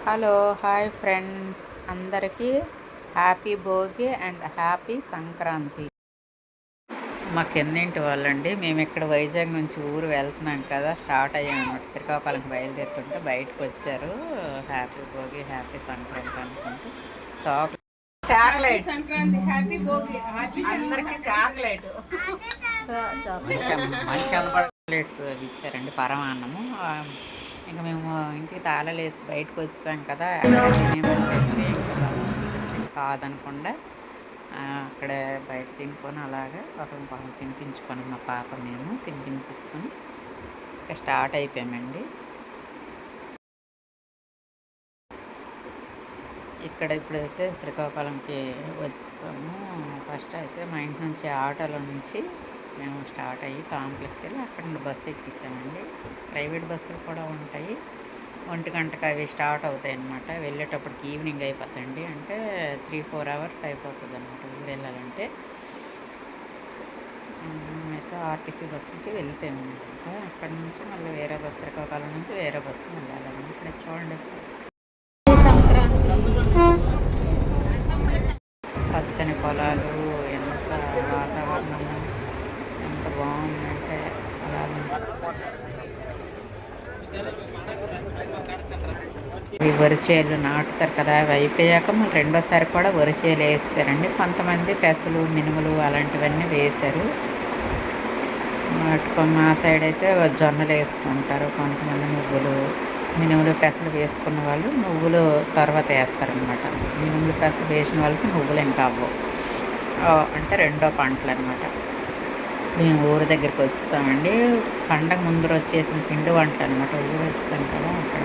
Hello hi friends అందరికీ happy Bhogi and happy Sankranti. మా కిందింటి వాళ్ళండి, మేము ఇక్కడ వైజాగ్ నుంచి ఊరు వెళ్తున్నాం కదా, స్టార్ట్ అయ్యామన్నమాట. శ్రీకాకుళంకి బయలుదేరుతుంటే బయటకు వచ్చారు. హ్యాపీ భోగి హ్యాపీ సంక్రాంతి అనుకుంటూ చాక్లెట్ సంక్రాంతి హ్యాపీ భోగి అందరికీ చాక్లెట్ మంచి చాక్లెట్స్ ఇచ్చారండి, పరమాన్నము. ఇంకా మేము ఇంటికి తాళాలు వేసి బయటకు వచ్చాం కదా, తినేమని చెప్పి కాదనకుండా అక్కడ బయట తినుకొని అలాగా ఒక తినిపించుకొని మా పాప మేము తినిపించుకొని ఇంకా స్టార్ట్ అయిపోయామండి. ఇక్కడ ఇప్పుడైతే శ్రీకాకుళంకి వచ్చాము. ఫస్ట్ అయితే మా ఇంటి నుంచి ఆటోలో నుంచి మేము స్టార్ట్ అయ్యి కాంప్లెక్స్ వెళ్ళి అక్కడ నుండి బస్సు ఎక్కిస్తామండి. ప్రైవేట్ బస్సులు కూడా ఉంటాయి. 1 గంటకు అవి స్టార్ట్ అవుతాయి అన్నమాట. వెళ్ళేటప్పటికి ఈవినింగ్ అయిపోతుంది, అంటే 3-4 అవర్స్ అయిపోతుంది అన్నమాట ఊరు వెళ్ళాలంటే. అయితే ఆర్టీసీ బస్సుకి వెళ్ళిపోయాము అనమాట. అక్కడ నుంచి మళ్ళీ వేరే బస్సు, శ్రీకాకుళం నుంచి వేరే బస్సు వెళ్ళాలండి. ఇక్కడ చూడండి, పచ్చని పొలాలు, ఎంత వాతావరణం ఎంత బాగుందంటే అలా ఈ వరిచేలు నాటుతారు కదా, అవి అయిపోయాక మళ్ళీ రెండోసారి కూడా వరిచేలు వేస్తారండి. కొంతమంది పెసలు మినుములు అలాంటివన్నీ వేశారు. మా సైడ్ అయితే జొన్నలు వేసుకుంటారు, కొంతమంది నువ్వులు, మినుములు పెసలు వేసుకున్న వాళ్ళు నువ్వులు తర్వాత వేస్తారనమాట. మినుములు పెసలు వేసిన వాళ్ళకి నువ్వులు ఇంకా అవ్వవు, అంటే రెండో పంటలు అనమాట. మేము ఊరు దగ్గరికి వచ్చామండి. పండగ ముందు రోజు చేసిన పిండి వంటలు అనమాట. ఊరు వచ్చాం కదా, అక్కడ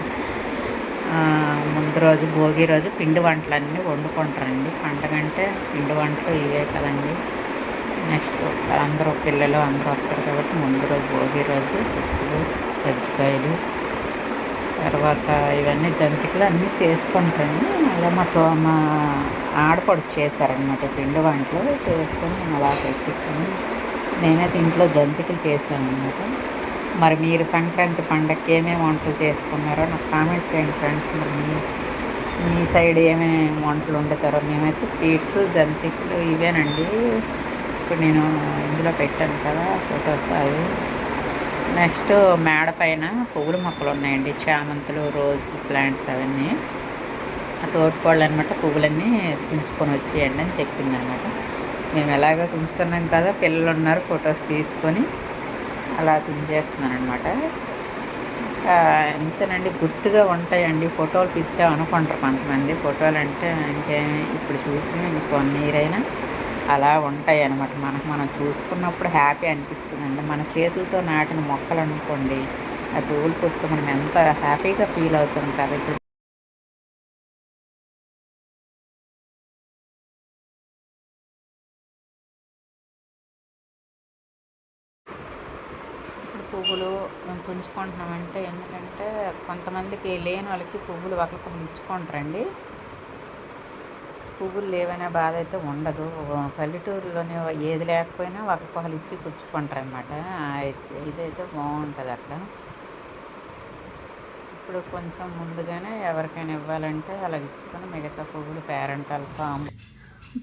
ముందు రోజు భోగి రోజు పిండి వంటలన్నీ వండుకుంటారండి. పండగ అంటే పిండి వంటలు ఇవే కదండి. నెక్స్ట్ అందరూ పిల్లలు అందరూ వస్తారు కాబట్టి ముందు రోజు భోగి రోజు సుప్పులు, కజ్జికాయలు, తర్వాత ఇవన్నీ జంతికలు అన్నీ చేసుకుంటాను. అలా మా ఆడపడుచు చేశారనమాట పిండి వంటలు చేసుకొని నేను అలా పెట్టిస్తాను. నేనైతే ఇంట్లో జంతికలు చేశాను అనమాట. మరి మీరు సంక్రాంతి పండగకి ఏమేమి వంటలు చేసుకున్నారో నాకు కామెంట్ చేయండి ఫ్రెండ్స్. మరి మీ సైడ్ ఏమేమి వంటలు వండుతారో. మేమైతే స్వీట్స్ జంతికలు ఇవేనండి. ఇప్పుడు నేను ఇందులో పెట్టాను కదా ఫొటోస్ అవి. నెక్స్ట్ మేడ పైన పువ్వుల మొక్కలు ఉన్నాయండి, చామంతులు, రోజ్ ప్లాంట్స్ అవన్నీ. ఆ తోటకోళ్ళు అనమాట పువ్వులన్నీ తుంచుకొని వచ్చేయండి అని చెప్పింది అనమాట. మేము ఎలాగో తుంచుతున్నాం కదా, పిల్లలు ఉన్నారు, ఫొటోస్ తీసుకొని అలా తుంచేస్తున్నాను అనమాట. ఇంతేనండి, గుర్తుగా ఉంటాయండి. ఫోటోలు పిచ్చాం అనుకుంటారు కొంతమంది. ఫోటోలు అంటే ఇంకేం ఇప్పుడు చూసి ఇంకో 1 year అయినా అలా ఉంటాయి అన్నమాట. మనం చూసుకున్నప్పుడు హ్యాపీ అనిపిస్తుందండి. మన చేతులతో నాటిన మొక్కలు అనుకోండి, ఆ పువ్వులు పూస్తే మనం ఎంత హ్యాపీగా ఫీల్ అవుతాం కదా. ఇప్పుడు పువ్వులు మేము తుంచుకుంటున్నామంటే ఎందుకంటే కొంతమందికి లేని వాళ్ళకి పువ్వులు ఒకరికొకరు ఇచ్చుకుంటారండి. పువ్వులు లేవనే బాధ అయితే ఉండదు. పల్లెటూరులోనే ఏది లేకపోయినా ఒకరికొకరు ఇచ్చి పుచ్చుకుంటారు అన్నమాట. ఇదైతే బాగుంటుంది అక్కడ. ఇప్పుడు కొంచెం ముందుగానే ఎవరికైనా ఇవ్వాలంటే అలా ఇచ్చుకొని మిగతా పువ్వులు పేరెంటాలతో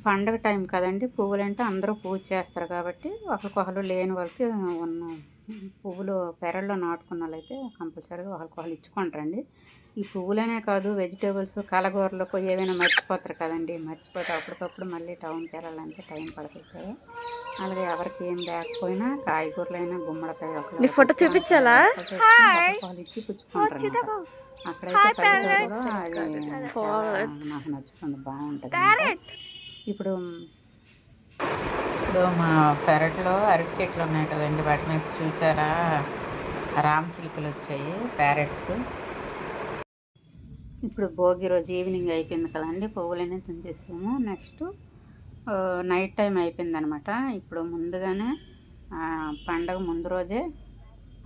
పండగ టైం కదండి, పువ్వులు అంటే అందరూ పూజ చేస్తారు కాబట్టి ఒకరికొకరు లేని వాళ్ళకి ఉన్న పువ్వులు పెరల్లో నాటుకున్న వాళ్ళైతే కంపల్సరీగా ఒకరికొకరు ఇచ్చుకుంటారండి. ఈ పువ్వులనే కాదు, వెజిటేబుల్స్, కలగూరలకు ఏవైనా మర్చిపోతారు కదండి. మర్చిపోతే అప్పటికప్పుడు మళ్ళీ టౌన్కి వెళ్ళాలంటే టైం పడుతుంది కదా. అలాగే ఎవరికి ఏం లేకపోయినా కాయగూరలైనా గుమ్మడికాయ ఒక ఫోటో చూపించాలా ఇచ్చి పుచ్చుకుంటారు. అక్కడైతే పల్లెటూరులో అది నాకు నచ్చుతుంది, బాగుంటుంది. ఇప్పుడు మా పెరట్లో అరటి చెట్లు ఉన్నాయి కదండి, వాటి మీద చూసారా రామ్ చిలుకలు వచ్చాయి, ప్యారెట్స్. ఇప్పుడు భోగి రోజు ఈవినింగ్ అయిపోయింది కదండి, పువ్వులన్నీ తుంచేసాము. నెక్స్ట్ నైట్ టైం అయిపోయిందనమాట. ఇప్పుడు ముందుగానే పండగ ముందు రోజే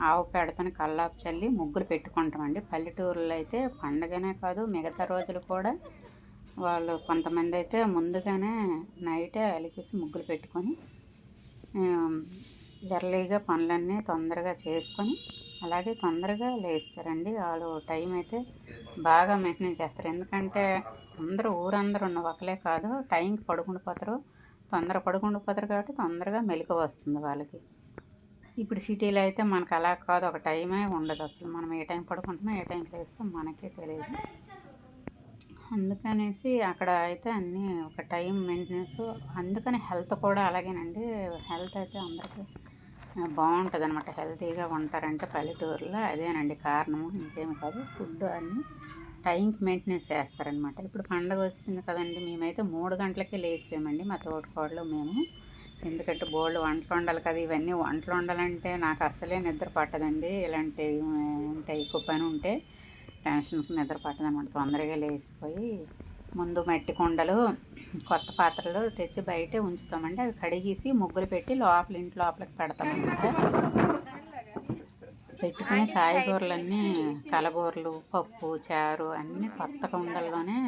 ఆవు పేడతని కల్లాపు చల్లి ముగ్గులు పెట్టుకుంటామండి. పల్లెటూరులో అయితే పండగనే కాదు మిగతా రోజులు కూడా వాళ్ళు కొంతమంది అయితే ముందుగానే నైటే అలికేసి ముగ్గులు పెట్టుకొని ఎర్లీగా పనులన్నీ తొందరగా చేసుకొని అలాగే తొందరగా లేస్తారండి వాళ్ళు. టైం అయితే బాగా మెయింటైన్ చేస్తారు. ఎందుకంటే ఊరందరూ ఉన్న ఒకలే కాదు, టైంకి పడుకుండిపోతారు, పడుకుండిపోతారు కాబట్టి తొందరగా మెలకువ వస్తుంది వాళ్ళకి. ఇప్పుడు సిటీలో అయితే మనకు అలా కాదు, ఒక టైమే ఉండదు అసలు. మనం ఏ టైం పడుకుంటున్నాం, ఏ టైంకి లేస్తాం మనకే తెలియదు. అందుకనేసి అక్కడ అయితే అన్నీ ఒక టైం మెయింటెనెన్స్. అందుకని హెల్త్ కూడా అలాగేనండి. హెల్త్ అయితే అందరికీ బాగుంటుంది అనమాట. హెల్తీగా ఉంటారంటే పల్లెటూరులో అదేనండి కారణము, ఇంకేమి కాదు. ఫుడ్ అన్నీ టైంకి మెయింటెనెన్స్ చేస్తారనమాట. ఇప్పుడు పండగ వచ్చింది కదండి, మేమైతే 3 గంటలకే లేచిపోయామండి మా తోటికోడలు మేము. ఎందుకంటే బోల్డ్ వంటలు వండాలి కదా. ఇవన్నీ వంటలు వండాలంటే నాకు అస్సలే నిద్ర పట్టదండి. ఇలాంటివి ఉంటాయి, ఎక్కువ పని ఉంటే టెన్షన్కి నిద్ర పట్టదనమాట. తొందరగా లేచిపోయి ముందు మట్టి కుండలు, కొత్త పాత్రలు తెచ్చి బయటే ఉంచుతామండి. అవి కడిగేసి ముగ్గులు పెట్టి ఇంటి లోపలికి పెడతామన్నమాట. పెట్టుకుని కాయగూరలన్నీ, కలగూరలు, పప్పు, చారు అన్నీ కొత్త కుండల్లోనే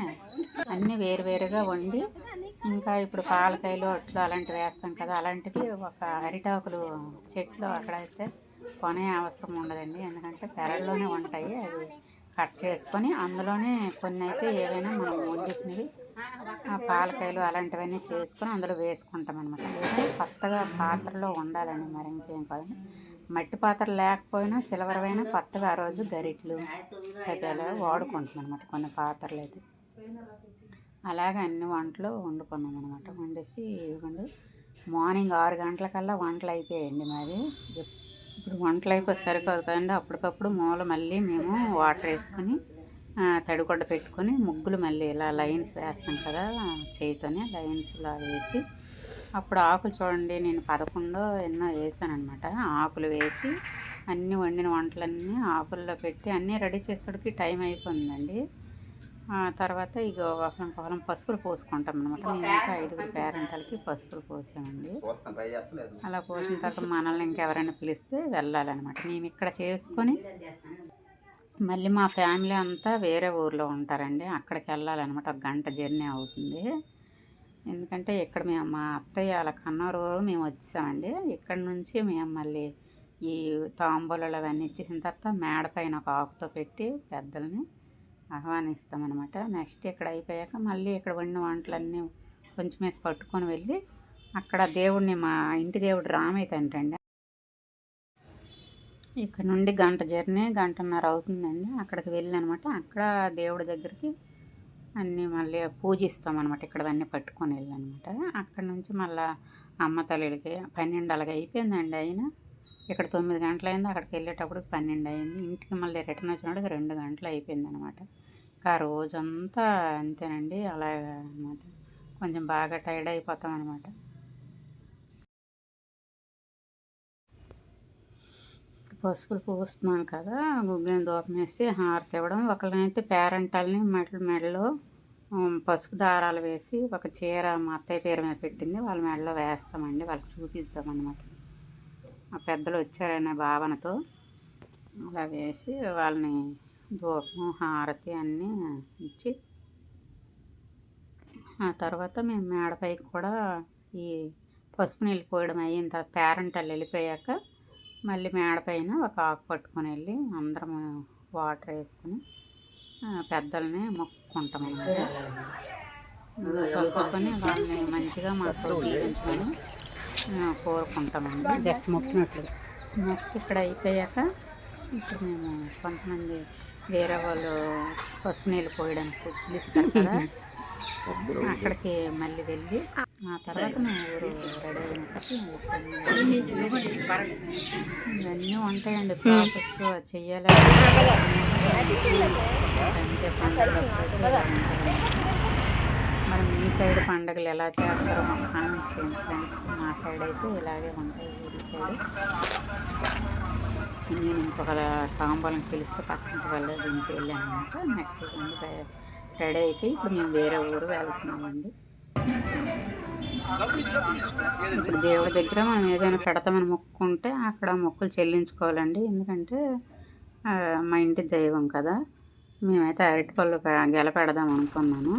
అన్నీ వేరువేరుగా వండి, ఇంకా ఇప్పుడు పాలకాయలు, అట్లు అలాంటివి వేస్తాం కదా, అలాంటివి ఒక అరిటాకులు చెట్లు అక్కడైతే కొనే అవసరం ఉండదండి. ఎందుకంటే పెరల్లోనే ఉంటాయి. అవి కట్ చేసుకొని అందులోనే కొన్ని అయితే ఏవైనా మనం వండేసినవి పాలకాయలు అలాంటివన్నీ చేసుకొని అందులో వేసుకుంటాం అనమాట. లేదా కొత్తగా పాత్రలో ఉండాలని, మరి ఇంకేం కాదు. మట్టి పాత్ర లేకపోయినా సిల్వర్ అయినా కొత్తగా ఆ రోజు గరిట్లు తగ్గేలా వాడుకుంటాం అనమాట కొన్ని పాత్రలు అయితే. అలాగే అన్ని వంటలు వండుకున్నాం అనమాట. వండేసి ఇవ్వండి మార్నింగ్ 6 గంటలకల్లా వంటలు అయిపోయాయండి మాది. ఇప్పుడు వంటలు అయిపోయి సరిపోదు కదండి, అప్పటికప్పుడు మళ్ళీ మేము వాటర్ వేసుకొని తడిగుడ్డ పెట్టుకొని ముగ్గులు మళ్ళీ ఇలా లైన్స్ వేస్తాం కదా, చేయితోనే లైన్స్లా వేసి, అప్పుడు ఆకులు చూడండి నేను 11 ఎన్నో వేసానమాట. ఆకులు వేసి అన్నీ వండిన వంటలన్నీ ఆకుల్లో పెట్టి అన్నీ రెడీ చేసేటికి టైం అయిపోయిందండి. తర్వాత ఇక ఒకరికొకరం పసుపులు పోసుకుంటాం అనమాట. మేము ఇంకా 5 పేరెంటాలకి పసుపులు పోసామండి. అలా పోసిన తర్వాత మనల్ని ఇంకెవరైనా పిలిస్తే వెళ్ళాలన్నమాట. మేము ఇక్కడ చేసుకొని మళ్ళీ మా ఫ్యామిలీ అంతా వేరే ఊర్లో ఉంటారండి, అక్కడికి వెళ్ళాలన్నమాట. 1 గంట జర్నీ అవుతుంది. ఎందుకంటే ఇక్కడ మేము మా అత్తయ్య వాళ్ళ కన్నూరు మేము వచ్చేసామండి. ఇక్కడ నుంచి మేము మళ్ళీ ఈ తాంబూలాలు అవన్నీ ఇచ్చేసిన తర్వాత మేడ పైన ఒక ఆకుతో పెట్టి పెద్దల్ని ఆహ్వానిస్తామన్నమాట. నెక్స్ట్ ఇక్కడ అయిపోయాక మళ్ళీ ఇక్కడ వండిన వంటలన్నీ కొంచెం వేసి పట్టుకొని వెళ్ళి అక్కడ దేవుడిని, మా ఇంటి దేవుడు రామయ్య తండ్రి అండి, ఇక్కడ నుండి 1 గంట జర్నీ, 1.5 గంట అవుతుందండి. అక్కడికి వెళ్ళి అనమాట అక్కడ దేవుడి దగ్గరికి అన్నీ మళ్ళీ పూజిస్తామన్నమాట. ఇక్కడవన్నీ పట్టుకొని వెళ్ళనమాట. అక్కడ నుంచి మళ్ళీ అమ్మ తల్లికి 12 అలాగ అయిపోయిందండి. అయినా ఇక్కడ 9 గంటలైంది, అక్కడికి వెళ్ళేటప్పటికి 12 అయింది. ఇంటికి మళ్ళీ రిటర్న్ వచ్చినప్పటికి 2 గంటలు అయిపోయింది అనమాట. ఇంకా రోజంతా అంతేనండి, అలాగ అనమాట. కొంచెం బాగా టైర్డ్ అయిపోతాం అనమాట. పసుపులు పూస్తున్నాను కదా, గుగ్గిని దూపం వేసి హారతి ఇవ్వడం. ఒకళ్ళనైతే పేరెంటాలని మెడలో పసుపు దారాలు వేసి ఒక చీర మా అత్తయ్య పేరు మీద పెట్టింది, వాళ్ళ మెడలో వేస్తామండి, వాళ్ళకి చూపిస్తామన్నమాట. ఆ పెద్దలు వచ్చారనే భావనతో అలా వేసి వాళ్ళని ధూపం, హారతి అన్నీ ఇచ్చి, ఆ తర్వాత మేము మేడపైకి కూడా ఈ పసుపు నీళ్ళు పోయడం అయిన తర్వాత పేరెంటాలు వెళ్ళిపోయాక మళ్ళీ మేడపైన ఒక ఆకు పట్టుకొని వెళ్ళి అందరం వాటర్ వేసుకుని పెద్దల్ని మొక్కుకుంటాం అన్నమాట. తొలుకొని వాళ్ళని మంచిగా మాకు దీవించమని కోరుకుంటామండి, జస్ట్ మొక్కినట్లు. నెక్స్ట్ ఇక్కడ అయిపోయాక ఇప్పుడు మేము కొంతమంది వేరే వాళ్ళు పసుపు నీళ్ళు పోయడానికి పిలుస్తారు కదా, అక్కడికి మళ్ళీ వెళ్ళి ఆ తర్వాత మా ఊరు రెడీ అయినప్పటికీ ఇవన్నీ ఉంటాయండి. ప్రాసెస్ చెయ్యాలి అంతే. పండుగ మరి మీ సైడ్ పండుగలు ఎలా చేస్తారో మాకు కామెంట్ చేయండి ఫ్రెండ్స్. మా సైడ్ అయితే ఇలాగే ఉంటాయి ఊరి సైడ్. నేను ఇంకొక తాంబూలం పిలిస్తే పక్కనకి వెళ్ళేది ఇంటికి వెళ్ళాను అనమాట. నెక్స్ట్ రెడీ అయితే ఇప్పుడు మేము వేరే ఊరు వెళ్తున్నామండి. ఇప్పుడు దేవుడి దగ్గర మనం ఏదైనా పెడతామని మొక్కుకుంటే అక్కడ మొక్కులు చెల్లించుకోవాలండి. ఎందుకంటే మా ఇంటి దైవం కదా. మేమైతే అరటిపళ్ళు గెల పెడదాం అనుకున్నాను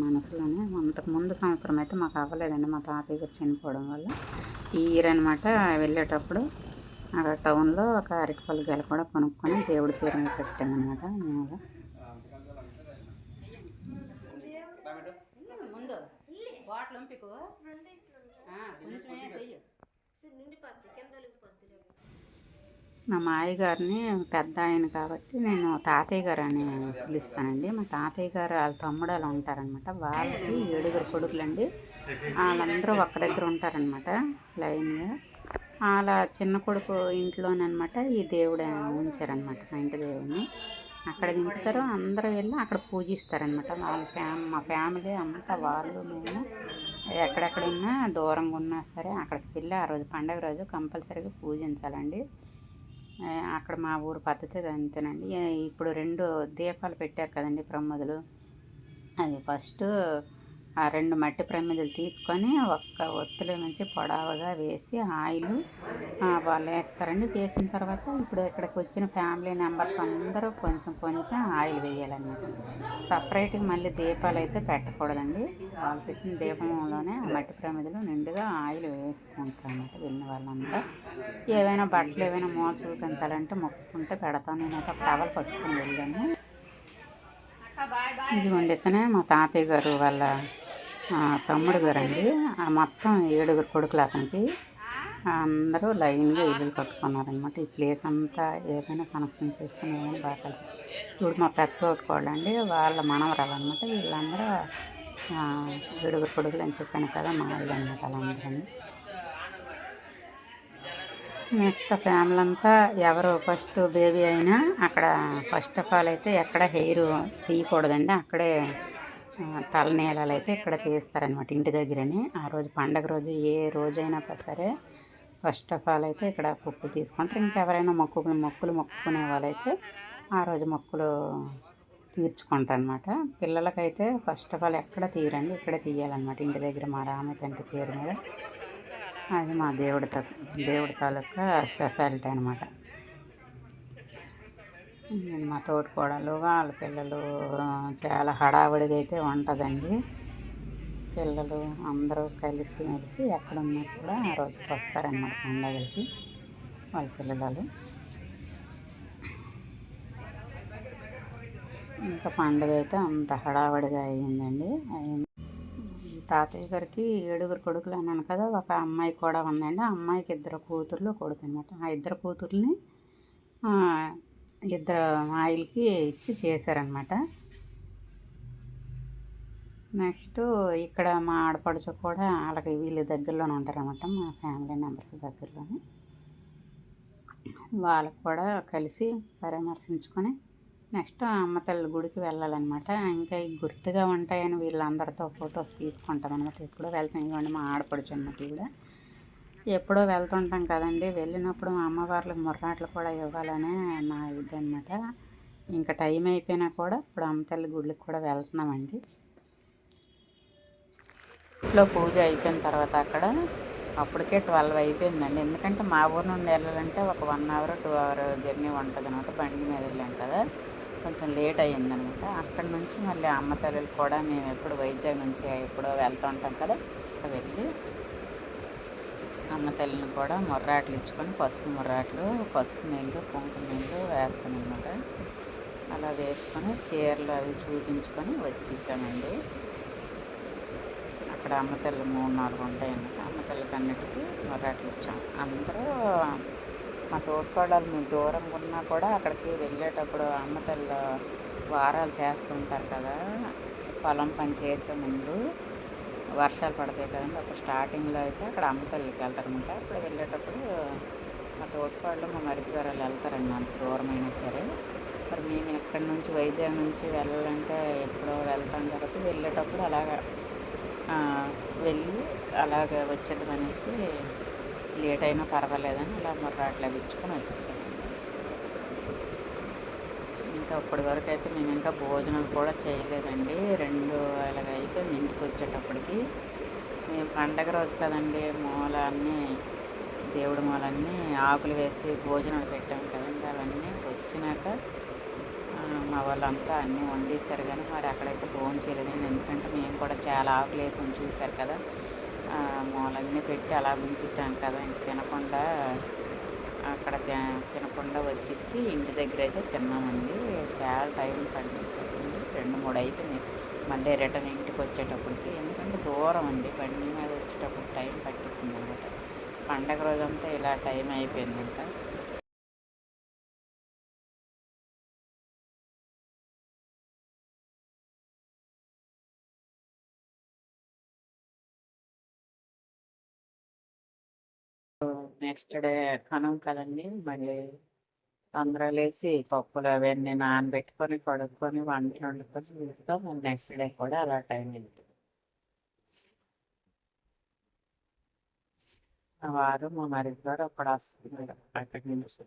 మనసులోనే. అంతకుముందు సంవత్సరం అయితే మాకు అవ్వలేదండి, మా తాతయ్య గారు చనిపోవడం వల్ల. ఈ ఇయర్ అనమాట వెళ్ళేటప్పుడు అక్కడ టౌన్లో ఒక అరటిపళ్ళు గెల కూడా కొనుక్కొని దేవుడి పేరు మీద పెట్టామన్నమాట. ముందు బాటిల్ పంపికు మా మాయ గారిని పెద్ద ఆయన కాబట్టి నేను తాతయ్య గారు అని పిలుస్తానండి. మా తాతయ్య గారు వాళ్ళ తమ్ముడు అలా ఉంటారనమాట. వాళ్ళకి 7 కొడుకులండి. వాళ్ళందరూ ఒక్క దగ్గర ఉంటారనమాట లైన్గా. అలా చిన్న కొడుకు ఇంట్లోనమాట ఈ దేవుడు ఉంచారనమాట, మా ఇంటి దేవుడిని. అక్కడ దించుతారు, అందరూ వెళ్ళి అక్కడ పూజిస్తారనమాట. వాళ్ళ మా ఫ్యామిలీ అంతా వాళ్ళు మేము ఎక్కడెక్కడ ఉన్నా దూరంగా ఉన్నా సరే అక్కడికి వెళ్ళి ఆ రోజు పండగ రోజు కంపల్సరీగా పూజించాలండి. అక్కడ మా ఊరు పద్ధతి అంతేనండి. ఇప్పుడు 2 దీపాలు పెట్టారు కదండి ప్రమిదలు. అవి ఫస్ట్ ఆ 2 మట్టి ప్రమిదలు తీసుకొని ఒక్క ఒత్తిలో నుంచి పొడవుగా వేసి ఆయిల్ వాళ్ళు వేస్తారండి. వేసిన తర్వాత ఇప్పుడు ఇక్కడికి వచ్చిన ఫ్యామిలీ మెంబర్స్ అందరూ కొంచెం కొంచెం ఆయిల్ వేయాలన్నమాట. సపరేట్గా మళ్ళీ దీపాలు అయితే పెట్టకూడదండి. వాళ్ళు పెట్టిన దీపంలోనే మట్టి ప్రమిదలు నిండుగా ఆయిల్ వేసుకుంటారు అన్నమాట. వెళ్ళిన వాళ్ళంతా ఏవైనా బట్టలు ఏవైనా మూల చూపించాలంటే మొక్కుకుంటే పెడతాను. నేనైతే ఒక టవల్ పట్టుకొని వెళ్ళాను. ఇది వండితేనే మా తాతయ్య గారు వాళ్ళ తమ్ముడు గారండి. మొత్తం 7 కొడుకులు అతనికి. అందరూ లైన్గా ఇల్లు కట్టుకున్నారనమాట. ఈ ప్లేస్ అంతా ఏదైనా ఫంక్షన్ చేసుకుని ఏమైనా బాగా కలిసి. ఇప్పుడు మా పెద్ద తోటకోళ్ళండి, వాళ్ళ మనవరాలు అనమాట. వీళ్ళందరూ 7 కొడుకులు అని చెప్పాను కదా, మా ఇల్లు అనమాట. వాళ్ళందరూ నెక్స్ట్ ఫ్యామిలీ అంతా ఎవరు ఫస్ట్ బేబీ అయినా అక్కడ ఫస్ట్ ఆఫ్ ఆల్ అయితే ఎక్కడ హెయిర్ తీయకూడదండి. అక్కడే తలనీలాలు అయితే ఇక్కడ తీస్తారనమాట ఇంటి దగ్గరని. ఆ రోజు పండగ రోజు ఏ రోజైనా సరే ఫస్ట్ ఆఫ్ ఆల్ అయితే ఇక్కడ పువ్వులు తీసుకుంటారు. ఇంకెవరైనా మొక్కులు మొక్కుకునే వాళ్ళైతే ఆ రోజు మొక్కులు తీర్చుకుంటారు అనమాట. పిల్లలకైతే ఫస్ట్ ఆఫ్ ఆల్ ఎక్కడ తీయరండి, ఇక్కడే తీయాలన్నమాట ఇంటి దగ్గర మా రామ తండ్రి పేరు మీద. అది మా దేవుడి తాలూకా స్పెషాలిటీ అనమాట. మా తోటికోడలు వాళ్ళ పిల్లలు చాలా హడావుడిగా అయితే ఉంటుందండి. పిల్లలు అందరూ కలిసి మెలిసి ఎక్కడున్నా కూడా ఆ రోజుకి వస్తారనమాట పండగలకి వాళ్ళ పిల్లలు. ఇంకా పండుగ అయితే అంత హడావుడిగా అయ్యిందండి. తాతయ్య గారికి 7 కొడుకులు అన్నాను కదా, ఒక అమ్మాయి కూడా ఉందండి. ఆ అమ్మాయికి 2 కూతుర్లు కొడుకు అనమాట. ఆ 2 కూతుర్ని 2 అమ్మాయిలకి ఇచ్చి చేశారనమాట. నెక్స్ట్ ఇక్కడ మా ఆడపడుచు కూడా వాళ్ళకి వీళ్ళ దగ్గరలోనే ఉంటారనమాట, మా ఫ్యామిలీ మెంబర్స్ దగ్గరలోనే. వాళ్ళకు కూడా కలిసి పరామర్శించుకొని నెక్స్ట్ అమ్మ తల్లి గుడికి వెళ్ళాలన్నమాట. ఇంకా గుర్తుగా ఉంటాయని వీళ్ళందరితో ఫొటోస్ తీసుకుంటాం అనమాట. ఎప్పుడో వెళ్తాం. ఇవ్వండి మా ఆడపడుచు అన్నమాట. కూడా ఎప్పుడో వెళ్తుంటాం కదండి, వెళ్ళినప్పుడు మా అమ్మవార్లకు ముర్రాట్లు కూడా ఇవ్వాలనే నా ఇది అనమాట. ఇంకా టైం అయిపోయినా కూడా ఇప్పుడు అమ్మ తల్లి గుడికి కూడా వెళ్తున్నామండి. ఇంట్లో పూజ అయిపోయిన తర్వాత అక్కడ అప్పటికే 12 అయిపోయిందండి. ఎందుకంటే మా ఊరు నుండి వెళ్ళాలంటే ఒక 1 అవర్ 2 అవర్ జర్నీ ఉంటుంది అనమాట. బండి మీద వెళ్ళాం కదా, కొంచెం లేట్ అయ్యిందనమాట. అక్కడి నుంచి మళ్ళీ అమ్మ తల్లులు కూడా మేము ఎప్పుడు వైజాగ్ నుంచి ఎప్పుడో వెళ్తూ ఉంటాం కదా, వెళ్ళి అమ్మ తల్లిని కూడా ముర్రాట్లు ఇచ్చుకొని పసుపు నీళ్ళు కుంకుమ నీళ్ళు వేస్తామన్నమాట. అలా వేసుకొని చీరలు అవి చూపించుకొని వచ్చేసామండి. అక్కడ అమ్మ తల్లి 3-4 ఉంటాయన్నమాట. అమ్మ తల్లికి అన్నిటికీ ముర్రాట్లు ఇచ్చాం. అందరూ మా తోటికోడలు మేము దూరంగా ఉన్నా కూడా అక్కడికి వెళ్ళేటప్పుడు అమ్మ తల్లి వారాలు చేస్తుంటారు కదా, పొలం పని చేసే ముందు వర్షాలు పడతాయి కదండి, అప్పుడు స్టార్టింగ్లో అయితే అక్కడ అమ్మ తల్లికి వెళ్తారనమాట. అప్పుడు వెళ్ళేటప్పుడు మా తోటికోడలు మా మరిది గారు వెళ్తారండి, అంత దూరమైనా సరే. మరి మేము ఎక్కడి నుంచి వైజాగ్ నుంచి వెళ్ళాలంటే ఎప్పుడో వెళ్తాం కాబట్టి వెళ్ళేటప్పుడు అలాగా వెళ్ళి అలాగే వచ్చేద్దామనేసి లేట్ అయినా పర్వాలేదని ఇలా ముర్రాట్లు అవి ఇచ్చుకొని వచ్చేసాం. ఇంకా ఇప్పటి వరకు అయితే మేము ఇంకా భోజనాలు కూడా చేయలేదండి. 2 అలాగ అయిపోయింది ఇంటికి వచ్చేటప్పటికి. మేము పండగ రోజు కదండి, మూలన్నీ దేవుడి మూలన్నీ ఆకులు వేసి భోజనాలు పెట్టాము కదండి. అవన్నీ వచ్చినాక మా వాళ్ళంతా అన్నీ వండేశారు, కానీ మరి అక్కడైతే భోజనం చేయలేదండి. ఎందుకంటే మేము కూడా చాలా ఆకులు వేసాం, చూశారు కదా, మూలన్నీ పెట్టి అలా ఉంచేసాం కదా, ఇంక తినకుండా అక్కడ తినకుండా వచ్చేసి ఇంటి దగ్గర అయితే తిన్నామండి. చాలా టైం పట్టింది, 2, 3 అయిపోయింది మళ్ళీ రిటర్న్ ఇంటికి వచ్చేటప్పటికి. ఎందుకంటే దూరం అండి, బండి మీద వచ్చేటప్పుడు టైం పట్టేసింది అనమాట. పండగ రోజంతా ఇలా టైం అయిపోయింది ఇంకా. నెక్స్ట్ డే కనుమ కదండి, మళ్ళీ తొందరగా లేసి పప్పులు అవన్నీ నానబెట్టుకొని కడుక్కొని వంటలు వండుకొని వెళ్తాం. నెక్స్ట్ డే కూడా అలా టైం వెళ్తుంది. మా వారు మా మరిది గారు అప్పుడు వస్తున్నారు అక్కడి నుంచి.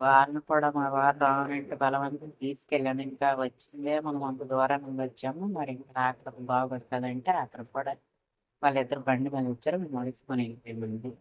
వారిని కూడా మా వారు రావాలంటే బలవంతం తీసుకెళ్ళాను. ఇంకా వచ్చిందే మనం అంత దూరం నుండి వచ్చాము, మరి ఇంకా రాకపోతే బాగోదు కదంటే అక్కడ కూడా వాళ్ళిద్దరు బండి మీద వచ్చారు, మేము నడుచుకొని వెళ్ళిపోయామండి.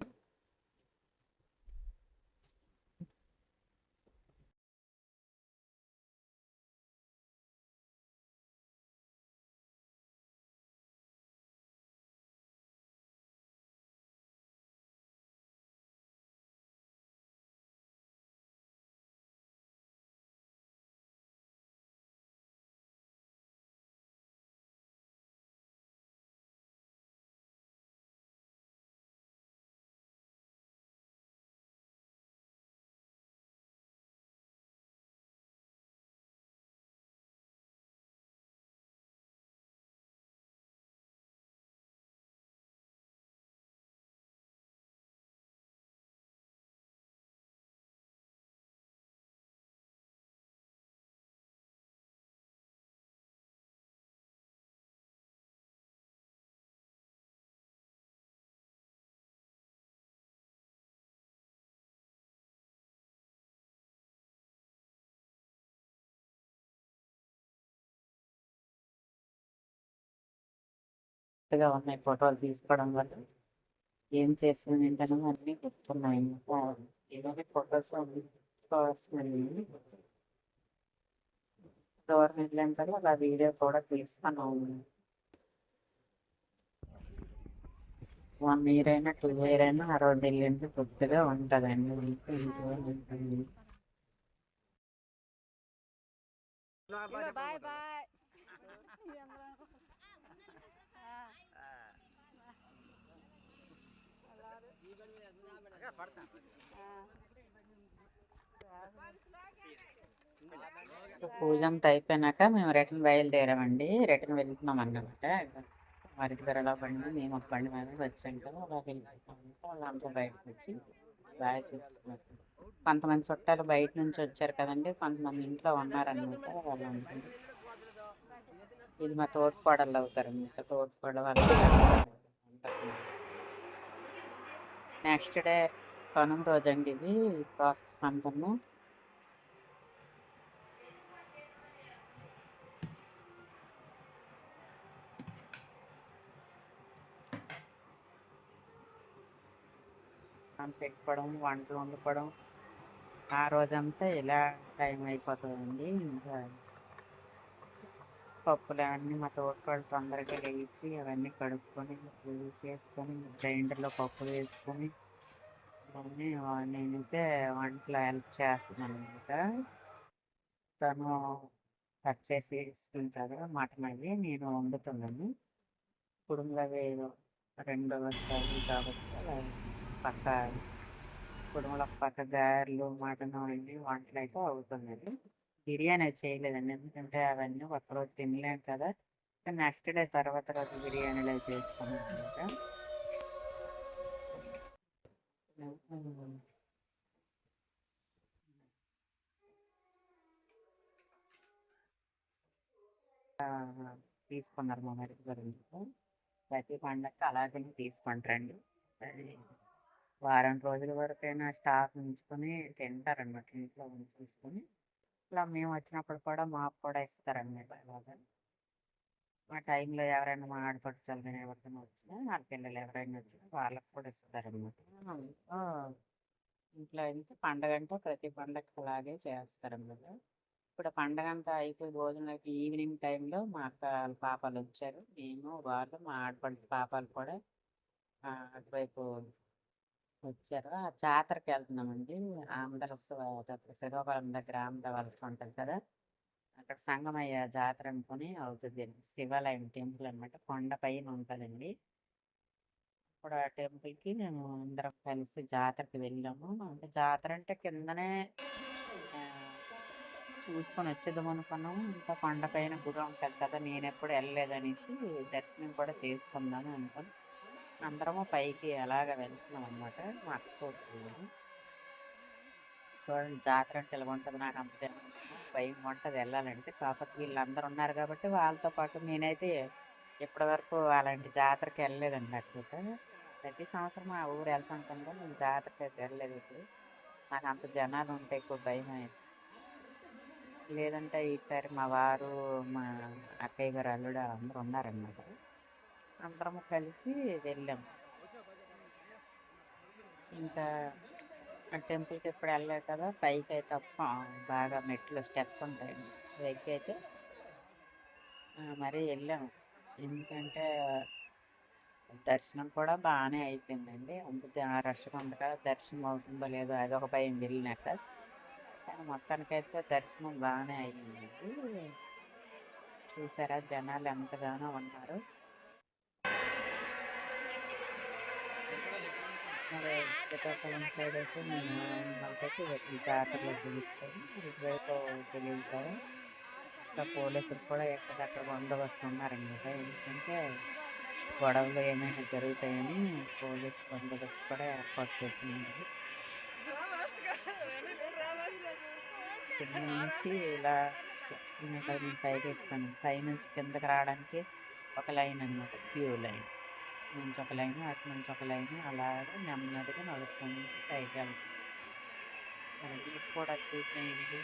కొత్తగా ఉన్నాయి ఫోటోలు తీసుకోవడం వల్ల. ఏం చేస్తాను ఏంటనే అన్నీ గుర్తున్నాయి. ఇంకా ఏదైనా ఫొటోస్ తీసుకోవాల్సినవి దూరం వెళ్ళాం కదా, అలా వీడియో కూడా తీసుకున్నాము. 1 ఇయర్ అయినా 2 ఇయర్ అయినా ఆ రోజు వెళ్ళింది గుర్తుగా ఉంటుందండి. ఇంకా ఇంట్లో ఉంటుంది. Bye bye. పూజ అంతా అయిపోయినాక మేము రిటర్న్ బయలుదేరామండి. రిటర్న్ వెళ్తున్నాం అన్నమాట. మరిది గారు అలా బండి, మేము ఒక బండి మీద వచ్చాం కదా, అలా వెళ్ళిపోతాము. వాళ్ళంతా బయటకు వచ్చి బాగా చెప్తున్నారు. కొంతమంది చుట్టాలు బయట నుంచి వచ్చారు కదండి, కొంతమంది ఇంట్లో ఉన్నారనమాట. వాళ్ళంతా ఇది మా తోటికోడళ్ళు అవుతారనమాట. తోటికోడల వాళ్ళ నెక్స్ట్ డే కనుమ రోజు అండి ఇవి ప్రాసెస్ అంతాను. పెట్టుకోవడం, వంటలు వండుకోవడం, ఆ రోజంతా ఇలా టైం అయిపోతుందండి. ఇంకా పప్పులు అవన్నీ మా తోటకోడలు తొందరగా లేచి అవన్నీ కడుక్కొని పూజ చేసుకొని గ్రైండర్లో పప్పులు వేసుకొని అవన్నీ నేనైతే వంటలో హెల్ప్ చేస్తున్నాను అనమాట. తను కట్ చేసి ఇస్తుంటారు మటన్ అవి, నేను వండుతున్నాను. కుడుములు అవి 2 వస్తాయి కాబట్టి అలా పక్క కుడుములు ఒక పక్క, గారెలు మటన్ అవన్నీ వంటలు అయితే అవుతున్నాయి. బిర్యానీ చేయలేదండి, ఎందుకంటే అవన్నీ ఒక్కరోజు తినలేం కదా. నెక్స్ట్ డే తర్వాత రోజు బిర్యానీలో చేసుకున్నాం అనమాట. తీసుకున్నారు మా మరిది గారు ఇంట్లో. ప్రతి పండగకి అలాగే తీసుకుంటారండి. అది వారం రోజుల వరకైనా స్టాక్ ఉంచుకొని తింటారనమాట, ఇంట్లో ఉంచేసుకొని. ఇలా మేము వచ్చినప్పుడు కూడా మాకు కూడా ఇస్తారనమాట. అలాగా ఆ టైంలో ఎవరైనా మా ఆడపడుచాలు కానీ ఎవరికైనా వచ్చినా, నా పిల్లలు ఎవరైనా వచ్చినా వాళ్ళకి కూడా ఇస్తారనమాట. ఇంట్లో ఇంట్లో అయితే పండగ అంటే ప్రతి పండగకి అలాగే చేస్తారనమాట. ఇప్పుడు పండగ అంతా అయిపోయి భోజనాలకి ఈవినింగ్ టైంలో మా అక్క వాళ్ళ పాపాలు వచ్చారు. మేము వాళ్ళు మా ఆడపడుచు పాపాలు కూడా అటువైపు వచ్చారు. ఆ జాతరకి వెళ్తున్నామండి. శ్రీకాకుళం దగ్గర ఆంధ్ర వలస ఉంటుంది కదా! అక్కడ సంగమయ్య జాతర అనుకుని అవుతుంది. శివాలయం టెంపుల్ అనమాట. కొండ పైన ఉంటుందండి. ఇప్పుడు ఆ టెంపుల్‌కి మేము అందరం కలిసి జాతరకి వెళ్ళాము. అంటే జాతర అంటే కిందనే ఆహ్, చూసుకొని వచ్చేద్దాం అనుకున్నాము. ఇంకా కొండపైన గుడి ఉంటది కదా! నేనెప్పుడు ఎళ్ళలేదనేసి దర్శనం కూడా చేసుకుందాము అనుకోని అందరము పైకి అలాగ వెళ్తున్నామనమాట. మా అక్క కూతురు చూడండి జాతర అంటే ఇలాగుంటది. నాకు అంత భయంగుంటది ఎళ్ళాలంటే. కాకపోతే వీళ్ళందరూ ఉన్నారు కాబట్టి వాళ్ళతో పాటు నేనైతే ఇప్పటి వరకు అలాంటి జాతరకి ఎళ్ళలేదండి అటుపక్క. ప్రతి సంవత్సరం ఆ ఊరు ఎళ్తుంటాను కానీ నేను జాతరకైతే ఎళ్ళలేదు ఎప్పుడు. నాకంత జనాలుంటే ఎక్కువ భయమేసి. లేదంటే ఈసారి మా వారు, మా అక్కయ్య గారు అల్లుడు అందరూ ఉన్నారనమాట. అందరము కలిసి వెళ్ళాము. ఇంకా ఆ టెంపుల్‌కి ఎప్పుడు ఎళ్ళలేదు కదా! పైకైతే బాగా మెట్లు స్టెప్స్ ఉంటాయండి. ఎక్కైతే మరీ ఎళ్ళాము. ఎందుకంటే దర్శనం కూడా బానే అయిపోయిందండి. అంత రష్‌గా ఉంది కదా! దర్శనం అవుతుందో లేదో అదొక భయం వెళ్ళినాక. కానీ మొత్తానికైతే దర్శనం బానే అయిందండి. చూసారా జనాలు ఎంతగానో ఉన్నారు. మరి శ్రీకాకుళం సైడ్ అయితే మేము వాళ్ళకైతే ఈ జాతరలో పిలుస్తాము. ఇటువైపు తెలీదు కదా! ఇంకా పోలీసులు కూడా ఎక్కడక్కడ బందోబస్తు ఉన్నారనమాట. ఎందుకంటే గొడవలు ఏమైనా జరుగుతాయని పోలీస్ బందోబస్తు కూడా ఏర్పాటు చేసినారు. కింద నుంచి ఇలా స్టెప్స్ ఉన్నాయి కదా! మేము పైకి ఎక్కుతాను. పైనుంచి కిందకి రావడానికి ఒక లైన్ అనమాట. Queue line. నుంచి ఒక లైను, అటు నుంచి ఒక లైను అలాగా నెమ్మదిగా నడుచుకుంటూ పైకెళ్తాం. మరి మీరు కూడా చూసేయండి.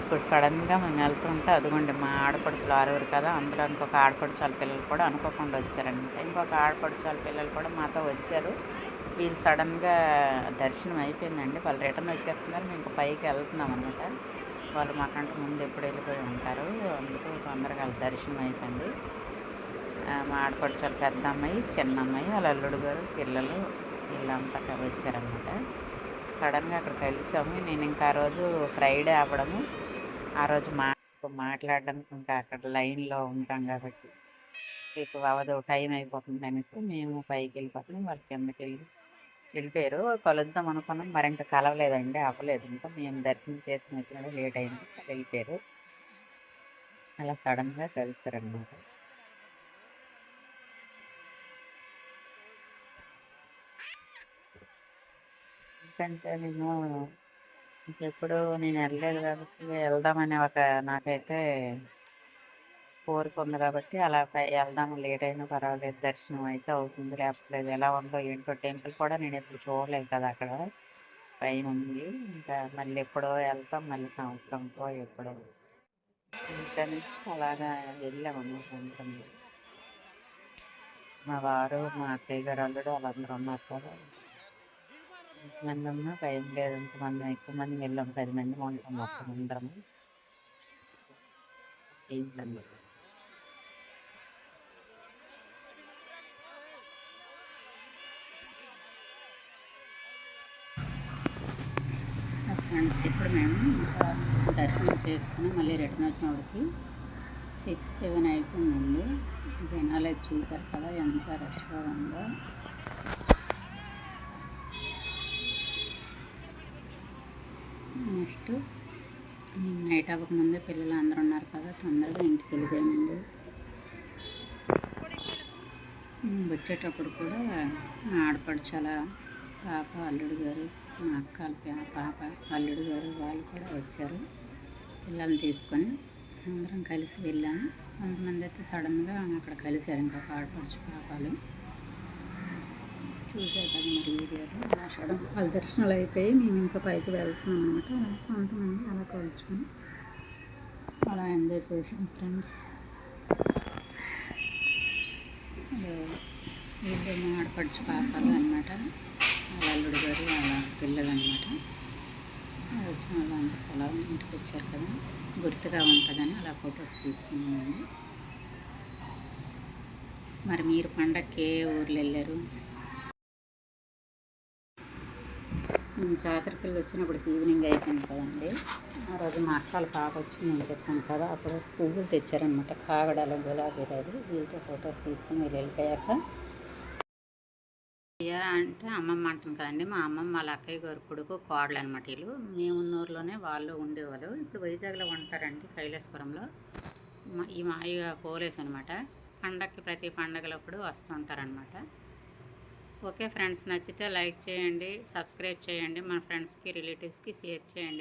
ఇప్పుడు సడన్‌గా మేము వెళ్తుంటే అదిగోండి మా ఆడపడుచులు ఆరుగురు కదా! అందులో ఇంకొక ఆడపడుచు వాళ్ళ పిల్లలు కూడా అనుకోకుండా వచ్చారనమాట. ఇంకొక ఆడపడుచు వాళ్ళ పిల్లలు కూడా మాతో వచ్చారు. వీళ్ళు సడన్‌గా దర్శనం అయిపోయిందండి. వాళ్ళు రిటర్న్ వచ్చేస్తున్నారు. మేము ఇంక పైకి వెళ్తున్నాం అనమాట. వాళ్ళు మాకంటే ముందు ఎప్పుడు వెళ్ళిపోయి ఉంటారు. అందుకు తొందరగా వాళ్ళ దర్శనం అయిపోయింది. మా ఆడపడుచు వాళ్ళ పెద్దమ్మాయి, చిన్నమ్మాయి, వాళ్ళ అల్లుడు గారు, పిల్లలు వీళ్ళంతా వచ్చారనమాట. సడన్‌గా అక్కడ కలిసాము. నేను ఇంకా ఆ రోజు ఫ్రైడే అవ్వడము ఆ రోజు మాట్లాడడానికి ఇంకా అక్కడ లైన్‌లో ఉంటాం కాబట్టి, ఎక్కువ అవ్వదు టైం అయిపోతుంది అనేసి మేము పైకెళ్ళిపోతున్నాం. వాళ్ళు వెళ్ళిపోయారు. కలుద్దాం అనుకున్నాం. మరి ఇంకా కలవలేదండి. అవ్వలేదు ఇంకా. మేము దర్శనం చేసుకొని వచ్చినప్పుడు లేట్ అయింది. వెళ్ళిపోయారు. అలా సడన్‌గా కలిసారనమాట. ఎందుకంటే ఇంకెప్పుడు నేను వెళ్ళలేదు కాబట్టి వెళ్దామని నాకైతే కోరిక ఉంది కాబట్టి అలా వెళ్దాము లేట్ అయినా పర్వాలేదు దర్శనం అయితే అవుతుంది. లేకపోతే లేదు ఎలా ఉందో ఏంటో టెంపుల్ కూడా నేను ఎప్పుడు చూడలేదు కదా అక్కడ పైనుంది. ఇంకా మళ్ళీ ఎప్పుడో వెళ్తాం మళ్ళీ సంవత్సరంకో ఎప్పుడో. అందుకనేసి అలాగా వెళ్ళామన్నమాట అందరం. మా వారు, మా అత్తయ్య గారు అల్లుడు వాళ్ళందరూ ఉన్నారు కదా! ఎంతమంది ఉన్నా భయం లేదు. ఎంతమంది ఎక్కువ మంది వెళ్ళాం. 10 మంది ఉంటాం మొత్తం అందరము. ఏంటండి ఫ్రెండ్స్ ఇప్పుడు మేము ఇంకా దర్శనం చేసుకుని మళ్ళీ రిటర్న్ వచ్చినప్పటికి 6, 7 అయిపోయిందండి. జనాలు అయితే చూసారు కదా ఎంత రష్గా ఉందో. నెక్స్ట్ మేము నైట్ అవ్వకముందే పిల్లలు అందరూ ఉన్నారు కదా తొందరగా ఇంటికి వెళ్ళిపోయామండి. వచ్చేటప్పుడు కూడా ఆడపడుచాల పాప అల్లుడు గారు మా అక్క పాప అల్లుడు గారు వాళ్ళు కూడా వచ్చారు. పిల్లల్ని తీసుకొని అందరం కలిసి వెళ్ళాము. కొంతమంది అయితే సడన్గా అక్కడ కలిశారు ఇంకొక ఆడపడుచు పాపాలు. చూసారు కదా మరి వీడియోలో అలా సడన్ వాళ్ళ దర్శనాలు అయిపోయి మేము ఇంకా పైకి వెళ్తున్నాం అనమాట. కొంతమంది అలా కలుసుకొని అలా ఎంజాయ్ చేసాం ఫ్రెండ్స్. వీళ్ళు మా ఆడపడుచు పాపాలు అనమాట, వాళ్ళ అల్లుడు గారు వాళ్ళ పిల్లలు అనమాట. వచ్చిన వాళ్ళు అందరూ తలా ఇంటికి వచ్చారు కదా, గుర్తుగా ఉంటుందని అలా ఫొటోస్ తీసుకున్నామండి. మరి మీరు పండగకి ఏ ఊర్లు వెళ్ళారు? జాతరకి వెళ్ళి వచ్చినప్పటికి ఈవినింగ్ అయిపోయింది కదండి. ఆ రోజు మా అక్కలు పాప వచ్చి నేను చెప్పాను కదా, అప్పుడు పువ్వులు తెచ్చారనమాట, కాగడాలు గులాబీరాలు. వీళ్ళతో ఫొటోస్ తీసుకుని వీళ్ళు వెళ్ళిపోయాక అంటే అమ్మమ్మ అంటాను కదండి, మా అమ్మమ్మ వాళ్ళ అక్కయ్య గారు కొడుకు కోడలు అనమాట. వీళ్ళు మేమున్న ఊర్లోనే వాళ్ళు ఉండేవాళ్ళు. ఇప్పుడు వైజాగ్లో ఉంటారండి, కైలాసపురంలో. ఈ మాయ పోలేస్ అనమాట. పండగకి ప్రతి పండగలప్పుడు వస్తుంటారనమాట. ఓకే ఫ్రెండ్స్, నచ్చితే లైక్ చేయండి, సబ్స్క్రైబ్ చేయండి, మన ఫ్రెండ్స్కి రిలేటివ్స్కి షేర్ చేయండి.